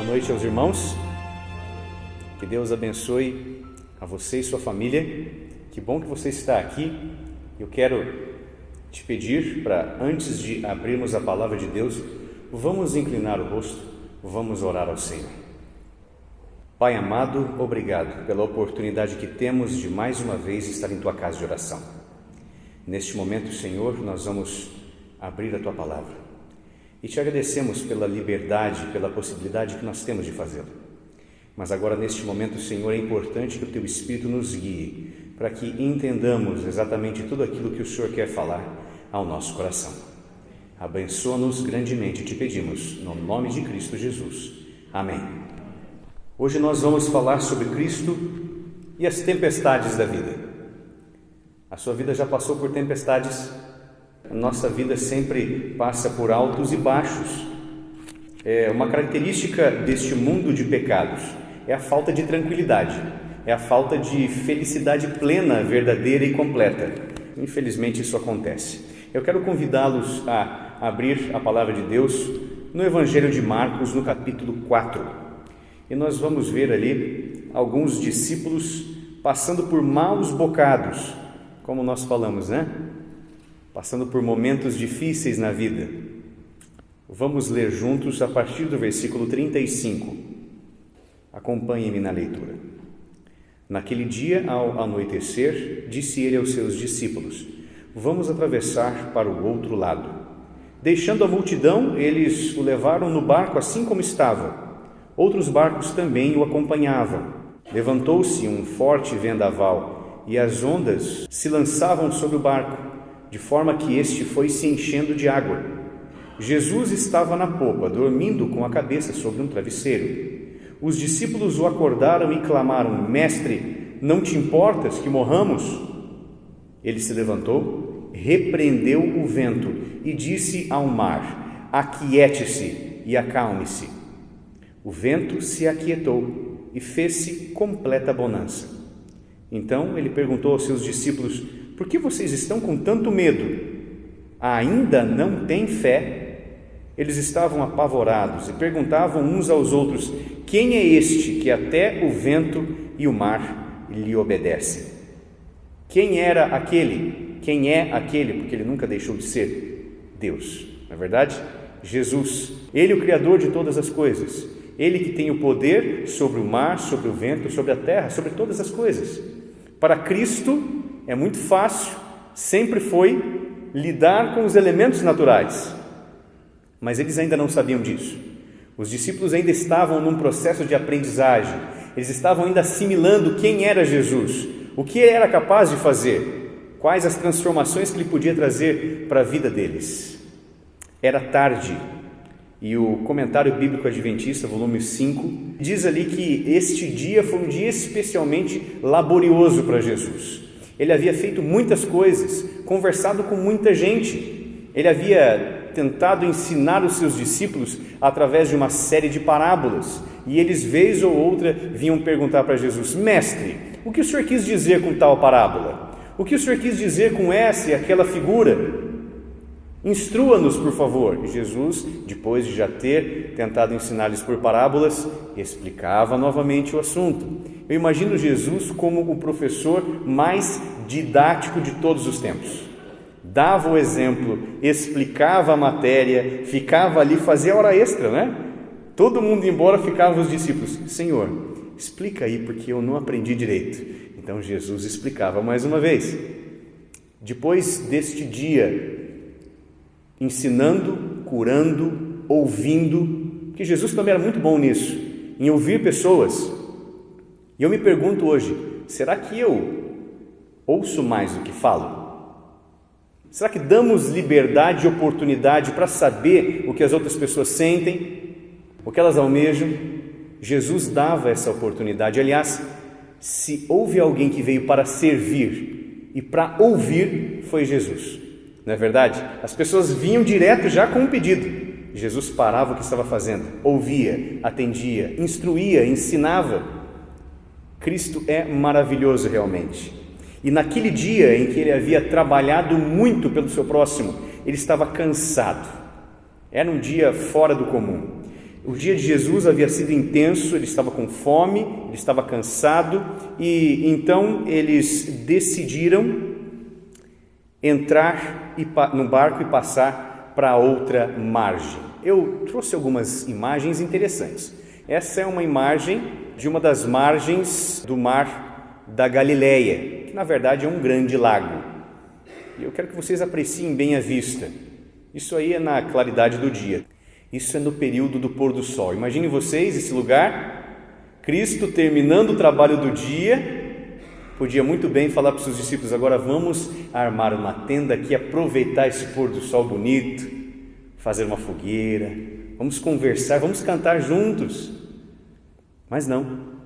Boa noite aos irmãos, que Deus abençoe a você e sua família. Que bom que você está aqui. Eu quero te pedir para, antes de abrirmos a palavra de Deus, vamos inclinar o rosto, vamos orar ao Senhor. Pai amado, obrigado pela oportunidade que temos de mais uma vez estar em Tua casa de oração. Neste momento, Senhor, nós vamos abrir a Tua palavra. E te agradecemos pela liberdade, pela possibilidade que nós temos de fazê-lo. Mas agora, neste momento, Senhor, é importante que o Teu Espírito nos guie, para que entendamos exatamente tudo aquilo que o Senhor quer falar ao nosso coração. Abençoa-nos grandemente, te pedimos, no nome de Cristo Jesus. Amém. Hoje nós vamos falar sobre Cristo e as tempestades da vida. A sua vida já passou por tempestades? A nossa vida sempre passa por altos e baixos. Uma característica deste mundo de pecados é a falta de tranquilidade, é a falta de felicidade plena, verdadeira e completa. Infelizmente isso acontece. Eu quero convidá-los a abrir a palavra de Deus no Evangelho de Marcos, no capítulo 4. E nós vamos ver ali alguns discípulos passando por maus bocados, como nós falamos, né? Passando por momentos difíceis na vida. Vamos ler juntos a partir do versículo 35. Acompanhe-me na leitura. Naquele dia, ao anoitecer, disse ele aos seus discípulos: vamos atravessar para o outro lado. Deixando a multidão, eles o levaram no barco assim como estava. Outros barcos também o acompanhavam. Levantou-se um forte vendaval e as ondas se lançavam sobre o barco, de forma que este foi se enchendo de água. Jesus estava na popa, dormindo com a cabeça sobre um travesseiro. Os discípulos o acordaram e clamaram: Mestre, não te importas que morramos? Ele se levantou, repreendeu o vento e disse ao mar: Aquiete-se e acalme-se. O vento se aquietou e fez-se completa bonança. Então ele perguntou aos seus discípulos: por que vocês estão com tanto medo? Ainda não têm fé? Eles estavam apavorados e perguntavam uns aos outros: quem é este que até o vento e o mar lhe obedecem? Quem era aquele? Quem é aquele? Porque ele nunca deixou de ser Deus, não é verdade? Jesus, Ele, o Criador de todas as coisas, Ele que tem o poder sobre o mar, sobre o vento, sobre a terra, sobre todas as coisas. Para Cristo é muito fácil, sempre foi, lidar com os elementos naturais, mas eles ainda não sabiam disso. Os discípulos ainda estavam num processo de aprendizagem, eles estavam ainda assimilando quem era Jesus, o que ele era capaz de fazer, quais as transformações que ele podia trazer para a vida deles. Era tarde, e o Comentário Bíblico Adventista, volume 5, diz ali que este dia foi um dia especialmente laborioso para Jesus. Ele havia feito muitas coisas, conversado com muita gente, ele havia tentado ensinar os seus discípulos através de uma série de parábolas, e eles, vez ou outra, vinham perguntar para Jesus: Mestre, o que o Senhor quis dizer com tal parábola? O que o Senhor quis dizer com essa e aquela figura? Instrua-nos, por favor. E Jesus, depois de já ter tentado ensinar-lhes por parábolas, explicava novamente o assunto. Eu imagino Jesus como o professor mais didático de todos os tempos. Dava o exemplo, explicava a matéria, ficava ali, fazia hora extra, né? Todo mundo ia embora, ficavam os discípulos: Senhor, explica aí porque eu não aprendi direito. Então Jesus explicava mais uma vez. Depois deste dia, ensinando, curando, ouvindo, que Jesus também era muito bom nisso, em ouvir pessoas. E eu me pergunto hoje: será que eu ouço mais do que falo? Será que damos liberdade e oportunidade para saber o que as outras pessoas sentem, o que elas almejam? Jesus dava essa oportunidade. Aliás, se houve alguém que veio para servir e para ouvir, foi Jesus. Não é verdade? As pessoas vinham direto já com um pedido. Jesus parava o que estava fazendo, ouvia, atendia, instruía, ensinava. Cristo é maravilhoso realmente. E naquele dia em que ele havia trabalhado muito pelo seu próximo, ele estava cansado. Era um dia fora do comum. O dia de Jesus havia sido intenso, ele estava com fome, ele estava cansado, e então eles decidiram entrar no barco e passar para outra margem. Eu trouxe algumas imagens interessantes. Essa é uma imagem de uma das margens do mar da Galileia, que na verdade é um grande lago. E eu quero que vocês apreciem bem a vista. Isso aí é na claridade do dia. Isso é no período do pôr do sol. Imaginem vocês esse lugar, Cristo terminando o trabalho do dia, podia muito bem falar para os seus discípulos: agora vamos armar uma tenda aqui, aproveitar esse pôr do sol bonito, fazer uma fogueira, vamos conversar, vamos cantar juntos. Mas não,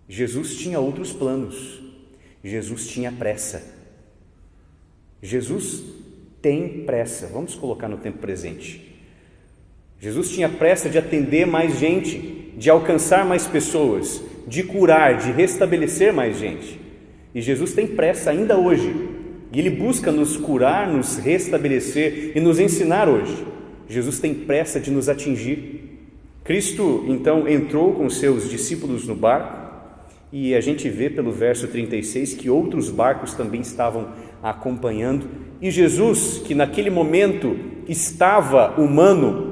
Jesus tinha outros planos, Jesus tinha pressa. Jesus tem pressa, vamos colocar no tempo presente. Jesus tinha pressa de atender mais gente, de alcançar mais pessoas, de curar, de restabelecer mais gente. E Jesus tem pressa ainda hoje, e Ele busca nos curar, nos restabelecer e nos ensinar hoje. Jesus tem pressa de nos atingir. Cristo então entrou com seus discípulos no barco, e a gente vê pelo verso 36 que outros barcos também estavam acompanhando, e Jesus, que naquele momento estava humano,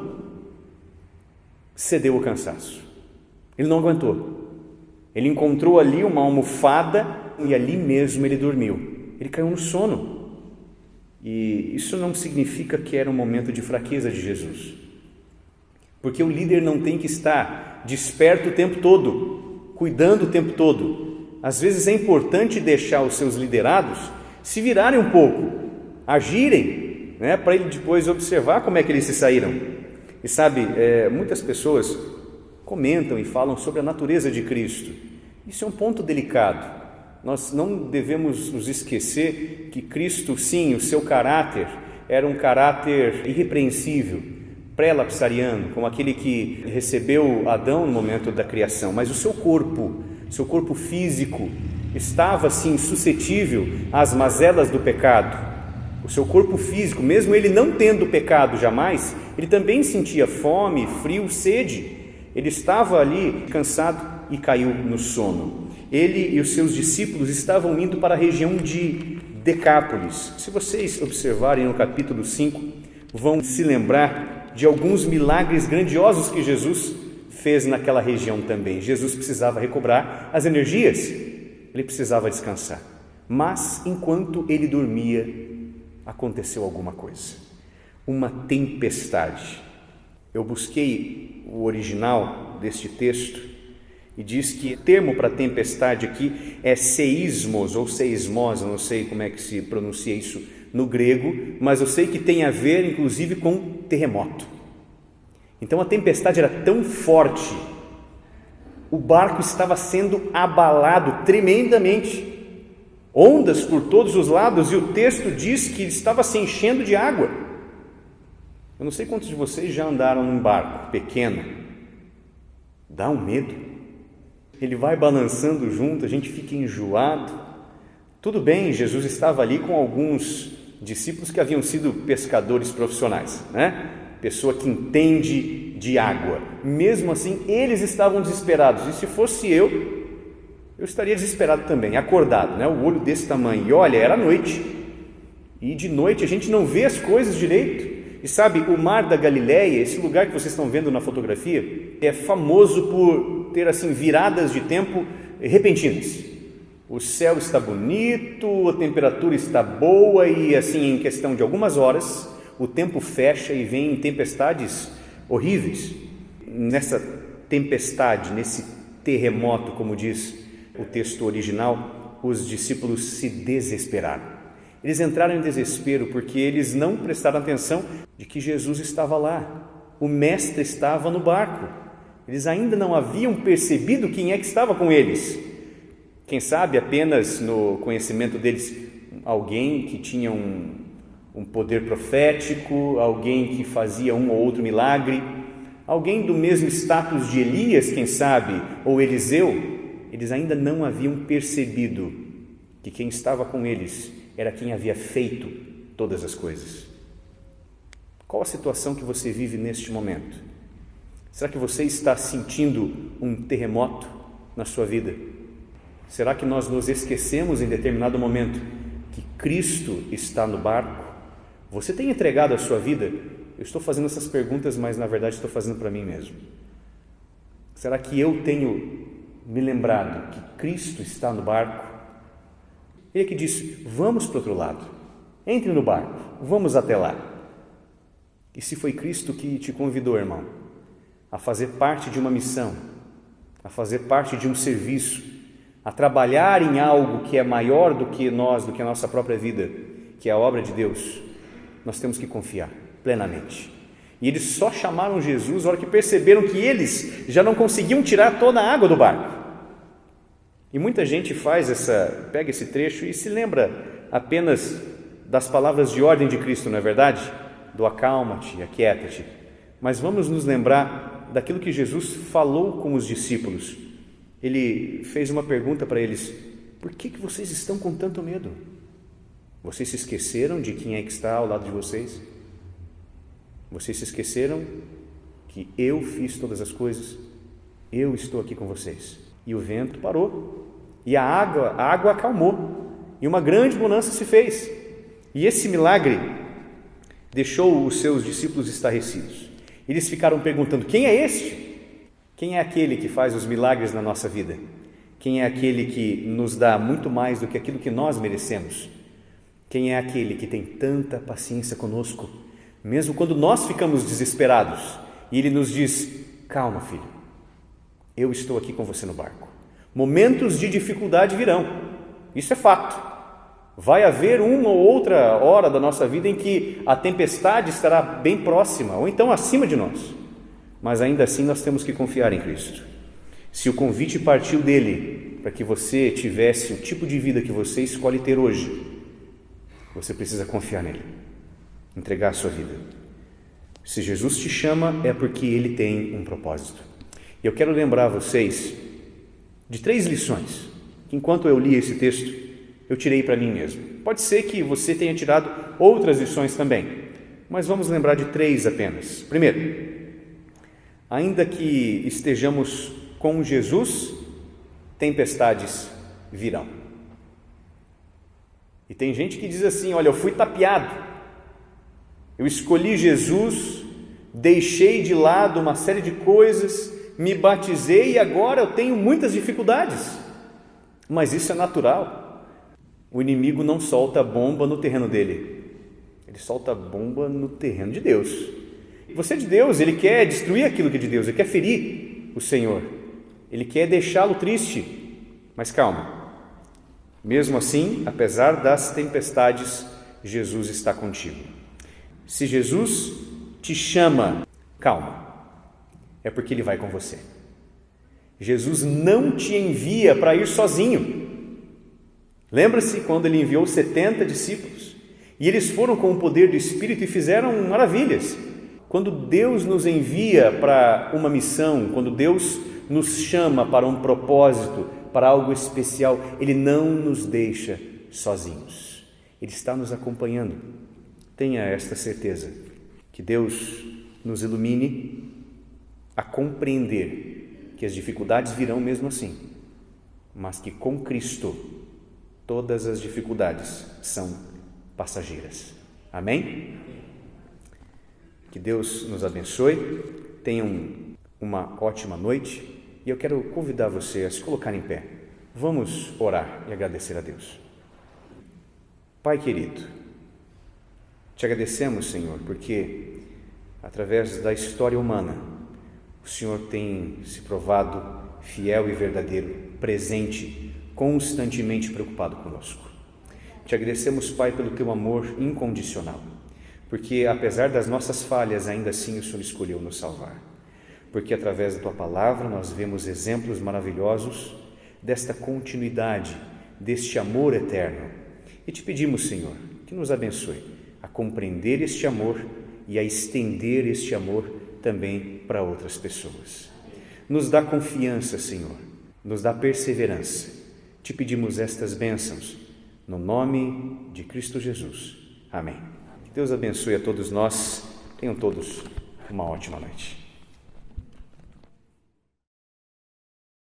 cedeu ao cansaço. Ele não aguentou. Ele encontrou ali uma almofada e ali mesmo ele dormiu. Ele caiu no sono. E isso não significa que era um momento de fraqueza de Jesus, porque o líder não tem que estar desperto o tempo todo, cuidando o tempo todo. Às vezes é importante deixar os seus liderados se virarem um pouco, agirem, para ele depois observar como é que eles se saíram. E sabe, muitas pessoas comentam e falam sobre a natureza de Cristo. Isso é um ponto delicado. Nós não devemos nos esquecer que Cristo, sim, o seu caráter era um caráter irrepreensível, pré-lapsariano, como aquele que recebeu Adão no momento da criação, mas o seu corpo físico estava, sim, suscetível às mazelas do pecado. O seu corpo físico, mesmo ele não tendo pecado jamais, ele também sentia fome, frio, sede. Ele estava ali cansado e caiu no sono. Ele e os seus discípulos estavam indo para a região de Decápolis. Se vocês observarem no capítulo 5, vão se lembrar de alguns milagres grandiosos que Jesus fez naquela região também. Jesus precisava recobrar as energias, ele precisava descansar. Mas enquanto ele dormia, aconteceu alguma coisa, uma tempestade. Eu busquei o original deste texto e diz que o termo para tempestade aqui é seismos ou seismos, eu não sei como é que se pronuncia isso no grego, mas eu sei que tem a ver inclusive com terremoto. Então a tempestade era tão forte, o barco estava sendo abalado tremendamente, ondas por todos os lados, e o texto diz que estava se enchendo de água. Eu não sei quantos de vocês já andaram num barco pequeno. Dá um medo. Ele vai balançando junto, a gente fica enjoado. Tudo bem, Jesus estava ali com alguns discípulos que haviam sido pescadores profissionais, Pessoa que entende de água. Mesmo assim, eles estavam desesperados. E se fosse eu estaria desesperado também, acordado, o olho desse tamanho. E olha, era noite, e de noite a gente não vê as coisas direito. E sabe, o mar da Galileia, esse lugar que vocês estão vendo na fotografia, é famoso por ter assim viradas de tempo repentinas. O céu está bonito, a temperatura está boa e assim em questão de algumas horas o tempo fecha e vem tempestades horríveis. Nessa tempestade, nesse terremoto, como diz o texto original, os discípulos se desesperaram. Eles entraram em desespero porque eles não prestaram atenção de que Jesus estava lá. O mestre estava no barco. Eles ainda não haviam percebido quem é que estava com eles. Quem sabe apenas no conhecimento deles, alguém que tinha um poder profético, alguém que fazia um ou outro milagre, alguém do mesmo status de Elias, quem sabe, ou Eliseu. Eles ainda não haviam percebido que quem estava com eles era quem havia feito todas as coisas. Qual a situação que você vive neste momento? Será que você está sentindo um terremoto na sua vida? Será que nós nos esquecemos em determinado momento que Cristo está no barco? Você tem entregado a sua vida? Eu estou fazendo essas perguntas, mas na verdade estou fazendo para mim mesmo. Será que eu tenho me lembrado que Cristo está no barco? Ele que disse, vamos para o outro lado, entre no barco, vamos até lá. E se foi Cristo que te convidou, irmão, a fazer parte de uma missão, a fazer parte de um serviço, a trabalhar em algo que é maior do que nós, do que a nossa própria vida, que é a obra de Deus, nós temos que confiar plenamente. E eles só chamaram Jesus na hora que perceberam que eles já não conseguiam tirar toda a água do barco. E muita gente pega esse trecho e se lembra apenas das palavras de ordem de Cristo, não é verdade? Do acalma-te, aquieta-te. Mas vamos nos lembrar daquilo que Jesus falou com os discípulos. Ele fez uma pergunta para eles: por que vocês estão com tanto medo? Vocês se esqueceram de quem é que está ao lado de vocês? Vocês se esqueceram que eu fiz todas as coisas? Eu estou aqui com vocês. E o vento parou, e a água acalmou, e uma grande bonança se fez. E esse milagre deixou os seus discípulos estarrecidos. Eles ficaram perguntando: quem é este? Quem é aquele que faz os milagres na nossa vida? Quem é aquele que nos dá muito mais do que aquilo que nós merecemos? Quem é aquele que tem tanta paciência conosco, mesmo quando nós ficamos desesperados? E ele nos diz: calma, filho, eu estou aqui com você no barco. Momentos de dificuldade virão, isso é fato. Vai haver uma ou outra hora da nossa vida em que a tempestade estará bem próxima, ou então acima de nós. Mas ainda assim nós temos que confiar em Cristo. Se o convite partiu dele para que você tivesse o tipo de vida que você escolhe ter hoje, você precisa confiar nele, entregar a sua vida. Se Jesus te chama, é porque ele tem um propósito. E eu quero lembrar vocês de 3 lições que, enquanto eu li esse texto, eu tirei para mim mesmo. Pode ser que você tenha tirado outras lições também, mas vamos lembrar de 3 apenas. Primeiro, ainda que estejamos com Jesus, tempestades virão. E tem gente que diz assim: olha, eu fui tapeado, eu escolhi Jesus, deixei de lado uma série de coisas, me batizei e agora eu tenho muitas dificuldades. Mas isso é natural. O inimigo não solta bomba no terreno dele, ele solta bomba no terreno de Deus. Você é de Deus, ele quer destruir aquilo que é de Deus, ele quer ferir o Senhor, ele quer deixá-lo triste. Mas calma, mesmo assim, apesar das tempestades, Jesus está contigo. Se Jesus te chama, calma, é porque ele vai com você. Jesus não te envia para ir sozinho. Lembra-se quando ele enviou 70 discípulos e eles foram com o poder do Espírito e fizeram maravilhas. Quando Deus nos envia para uma missão, quando Deus nos chama para um propósito, para algo especial, ele não nos deixa sozinhos. Ele está nos acompanhando. Tenha esta certeza, que Deus nos ilumine a compreender que as dificuldades virão mesmo assim, mas que com Cristo todas as dificuldades são passageiras. Amém? Que Deus nos abençoe, tenham uma ótima noite e eu quero convidar você a se colocar em pé. Vamos orar e agradecer a Deus. Pai querido, te agradecemos, Senhor, porque através da história humana o Senhor tem se provado fiel e verdadeiro, presente, constantemente preocupado conosco. Te agradecemos, Pai, pelo teu amor incondicional, porque apesar das nossas falhas, ainda assim o Senhor escolheu nos salvar, porque através da tua palavra nós vemos exemplos maravilhosos desta continuidade, deste amor eterno, e te pedimos, Senhor, que nos abençoe a compreender este amor e a estender este amor também para outras pessoas. Nos dá confiança, Senhor, nos dá perseverança. Te pedimos estas bênçãos, no nome de Cristo Jesus. Amém. Deus abençoe a todos nós. Tenham todos uma ótima noite.